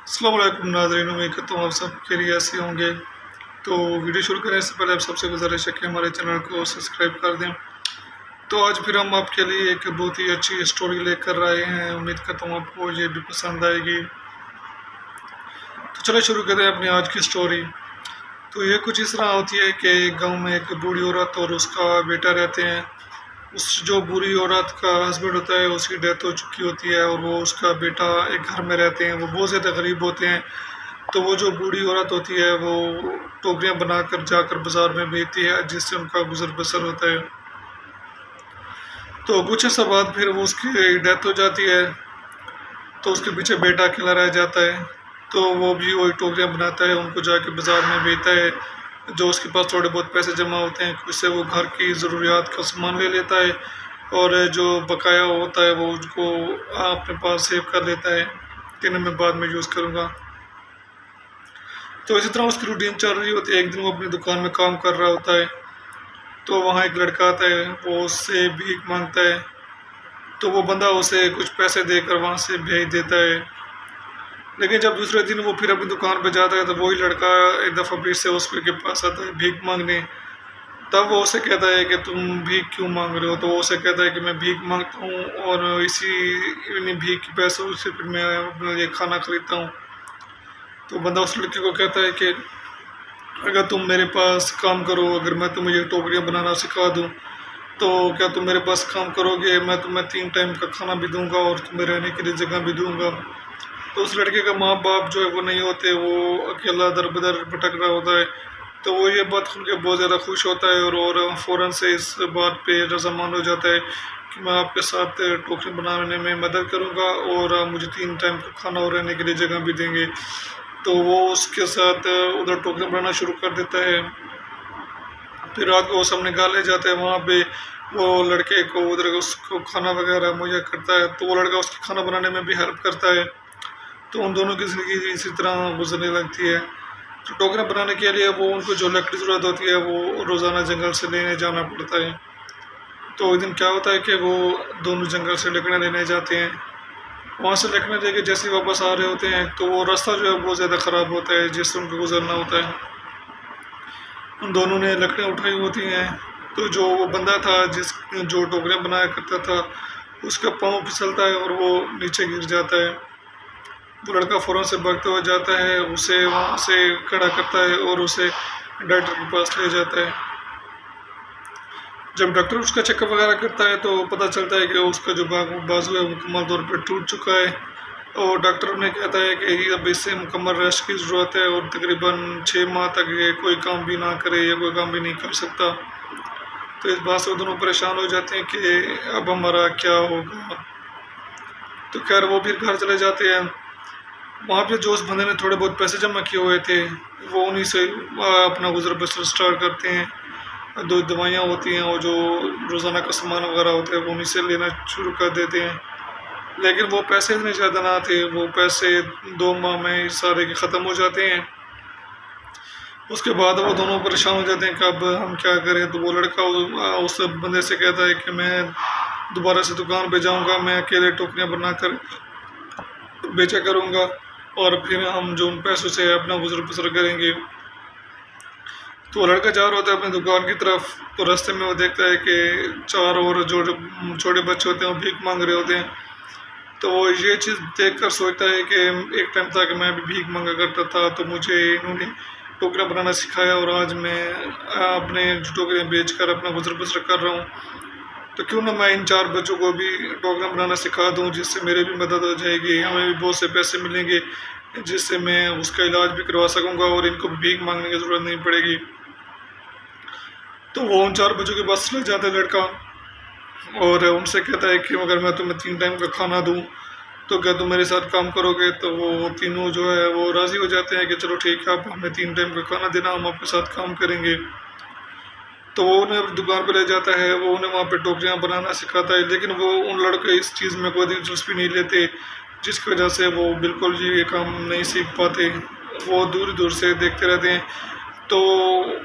अस्सलाम वालेकुम नाज़रीन, उम्मीद करता हूँ आप सब खैरियत से होंगे। तो वीडियो शुरू करने से पहले आप सबसे गुजारिश है कि हमारे चैनल को सब्सक्राइब कर दें। तो आज फिर हम आपके लिए एक बहुत ही अच्छी स्टोरी लेकर आए हैं। उम्मीद करता हूँ आपको ये भी पसंद आएगी। तो चलिए शुरू करते हैं अपनी आज की स्टोरी। तो ये कुछ इस तरह होती है कि गाँव में एक बूढ़ी औरत और उसका बेटा रहते हैं। उस जो बूढ़ी औरत का हस्बैंड होता है उसकी डेथ हो चुकी होती है और वो उसका बेटा एक घर में रहते हैं। वो बहुत ज़्यादा गरीब होते हैं। तो वो जो बूढ़ी औरत होती है वो टोकरियाँ बनाकर जाकर बाज़ार में बेचती है, जिससे उनका गुज़र बसर होता है। तो कुछ अर्सा बाद फिर वो उसकी डेथ हो जाती है। तो उसके पीछे बेटा अकेला रह जाता है। तो वो भी वही टोकरियाँ बनाता है, उनको जाके बाज़ार में बेचता है। जो उसके पास थोड़े बहुत पैसे जमा होते हैं, उससे वो घर की ज़रूरियात का सामान ले लेता है और जो बकाया होता है वो उसको अपने पास सेव कर लेता है कि नहीं मैं बाद में यूज़ करूँगा। तो इसी तरह उसकी रूटीन चल रही होती है। एक दिन वो अपनी दुकान में काम कर रहा होता है। तो वहाँ एक लड़का आता है, वो उससे भीख मांगता है। तो वो बंदा उसे कुछ पैसे देकर वहाँ से भेज देता है। लेकिन जब दूसरे दिन वो फिर अपनी दुकान पर जाता है तो वही लड़का एक दफ़ा फिर से उसके पास आता है भीख मांगने। तब वो उसे कहता है कि तुम भीख क्यों मांग रहे हो? तो वो उसे कहता है कि मैं भीख मांगता हूँ और इन्हीं भीख के पैसों से फिर मैं अपने लिए खाना खरीदता हूँ। तो बंदा उस लड़के को कहता है कि अगर तुम मेरे पास काम करो, अगर मैं तुम्हें ये टोकरियाँ बनाना सिखा दूँ, तो क्या तुम मेरे पास काम करोगे? मैं तुम्हें 3 टाइम का खाना भी दूँगा और तुम्हें रहने के लिए जगह भी दूँगा। तो उस लड़के का माँ-बाप जो है वो नहीं होते, वो अकेला दर-बदर भटक रहा होता है। तो वो ये बात सुन के बहुत ज़्यादा खुश होता है और फ़ौरन से इस बात पे रज़ामंद हो जाता है कि मैं आपके साथ टोकरी बनाने में मदद करूँगा और आप मुझे 3 टाइम का खाना और रहने के लिए जगह भी देंगे। तो वो उसके साथ उधर टोकरी बनाना शुरू कर देता है। फिर रात को वो सब निकालने जाते हैं वहाँ पे, वो लड़के को उधर उसको खाना वगैरह मुहैया करता है। तो वो लड़का उसकी खाना बनाने में भी हेल्प करता है। तो उन दोनों की ज़िंदगी इसी तरह गुजरने लगती है। तो टोकरियाँ बनाने के लिए वो उनको जो लकड़ी ज़रूरत होती है वो रोज़ाना जंगल से लेने जाना पड़ता है। तो एक दिन क्या होता है कि वो दोनों जंगल से लकड़ियाँ लेने जाते हैं। वहाँ से लकड़ियाँ लेके जैसे ही वापस आ रहे होते हैं तो वो रास्ता जो है बहुत ज़्यादा ख़राब होता है जिससे उनको गुजरना होता है। उन दोनों ने लकड़ियाँ उठाई होती हैं। तो जो वो बंदा था जो टोकरियाँ बनाया करता था, उसका पाँव फिसलता है और वो नीचे गिर जाता है। वो लड़का फ़ौरन से भागते हुए जाता है, उसे वहाँ से खड़ा करता है और उसे डॉक्टर के पास ले जाता है। जब डॉक्टर उसका चेकअप वगैरह करता है तो पता चलता है कि उसका जो बाजू है वो मुकम्मल तौर पर टूट चुका है। और डॉक्टर उन्हें कहता है कि अब इससे मुकम्मल रेस्ट की ज़रूरत है और तकरीबन 6 माह तक ये कोई काम भी ना करे या कोई काम भी नहीं कर सकता। तो इस बात से वो दोनों परेशान हो जाते हैं कि अब हमारा क्या होगा। तो खैर वो फिर घर चले जाते हैं। वहाँ पे जो उस बंदे ने थोड़े बहुत पैसे जमा किए हुए थे वो उन्हीं से अपना गुजर बसर स्टार्ट करते हैं। दो दवाइयाँ होती हैं और जो रोज़ाना का सामान वगैरह होता है वो उन्हीं से लेना शुरू कर देते हैं। लेकिन वो पैसे इतने ज़्यादा ना थे, वो पैसे 2 माह में सारे के ख़त्म हो जाते हैं। उसके बाद वो दोनों परेशान हो जाते हैं कि अब हम क्या करें। तो वो लड़का उस बंदे से कहता है कि मैं दोबारा से दुकान पे जाऊँगा, मैं अकेले टोकरियाँ बनाकर बेचा करूँगा और फिर हम जो उन पैसों से अपना गुजर बसर करेंगे। तो वो लड़का जा रहा होता है अपनी दुकान की तरफ। तो रास्ते में वो देखता है कि 4 और जो छोटे बच्चे होते हैं वो भीख मांग रहे होते हैं। तो वो ये चीज़ देखकर सोचता है कि एक टाइम था कि मैं भी भीख मांगा करता था, तो मुझे इन्होंने टोकरियाँ बनाना सिखाया और आज मैं अपने टोकरियाँ बेचकर अपना गुजर बसर कर रहा हूँ। तो क्यों ना मैं इन 4 बच्चों को भी टोकरियाँ बनाना सिखा दूँ, जिससे मेरे भी मदद हो जाएगी, हमें भी बहुत से पैसे मिलेंगे, जिससे मैं उसका इलाज भी करवा सकूँगा और इनको भी भीख मांगने की ज़रूरत नहीं पड़ेगी। तो वो उन 4 बच्चों के पास ले जाता है लड़का और उनसे कहता है कि अगर मैं तुम्हें 3 टाइम का खाना दूँ, तो क्या तुम मेरे साथ काम करोगे? तो वो तीनों जो है वो राज़ी हो जाते हैं कि चलो ठीक है, आप हमें 3 टाइम का खाना देना, हम आपके साथ काम करेंगे। तो वो उन्हें अपनी दुकान पे ले जाता है, वो उन्हें वहाँ पे टोकरियाँ बनाना सिखाता है। लेकिन वो उन लड़के इस चीज़ में कोई दिलचस्पी नहीं लेते, जिसकी वजह से वो बिल्कुल भी ये काम नहीं सीख पाते। वो दूर-दूर से देखते रहते हैं। तो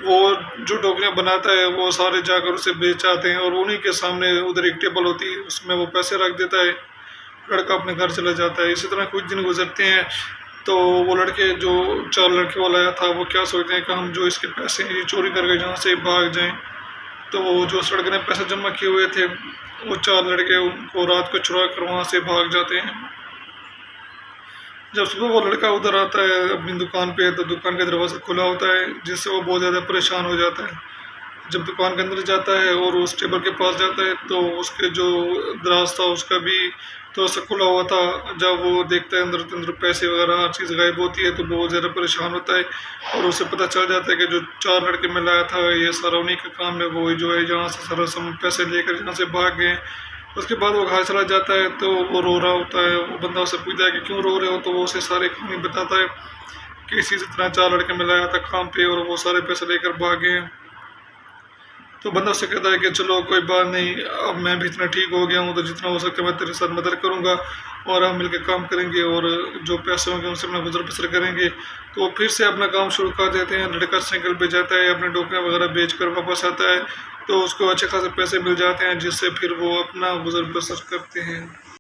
वो जो टोकरियाँ बनाता है वो सारे जाकर उसे बेच आते हैं और उन्हीं के सामने उधर एक टेबल होती है, उसमें वो पैसे रख देता है। लड़का अपने घर चला जाता है। इसी तरह कुछ दिन गुजरते हैं। तो वो लड़के जो 4 लड़के वाला आया था वो क्या सोचते हैं कि हम जो इसके पैसे हैं ये चोरी करके जहाँ से भाग जाएं। तो वो जो उस लड़के ने पैसे जमा किए हुए थे वो 4 लड़के उनको रात को चुरा कर वहाँ से भाग जाते हैं। जब सुबह वो लड़का उधर आता है अपनी दुकान पे तो दुकान का दरवाज़ा खुला होता है, जिससे वो बहुत ज़्यादा परेशान हो जाता है। जब दुकान के अंदर जाता है और उस टेबल के पास जाता है तो उसके जो दराज था उसका भी तो ऐसा खुला हुआ था। जब वो देखता है अंदर अंदर पैसे वगैरह हर चीज़ गायब होती है तो बहुत ज़्यादा परेशान होता है और उसे पता चल जाता है कि जो 4 लड़के में लाया था ये सारा उन्हीं का काम है, वो जो है जहाँ से सारा सम पैसे लेकर यहाँ से भाग गए। उसके बाद वो घर चला जाता है तो वो रो रहा होता है। वो बंदा उससे पूछता है कि क्यों रो रहे हो, तो वो उसे सारी कहानी बताता है कि इसी तरह 4 लड़के में लाया था काम पे और वो सारे पैसे लेकर भाग गए। तो बंदा उससे कहता है कि चलो कोई बात नहीं, अब मैं भी इतना ठीक हो गया हूँ तो जितना हो सके मैं तेरे साथ मदद करूँगा और हम मिलकर काम करेंगे और जो पैसे होंगे उनसे अपना गुजर बसर करेंगे। तो वो फिर से अपना काम शुरू कर देते हैं। लड़का साइकिल पे जाता है, अपने डॉक्यूमेंट वगैरह बेच कर वापस आता है तो उसको अच्छे खासे पैसे मिल जाते हैं, जिससे फिर वो अपना गुजर बसर करते हैं।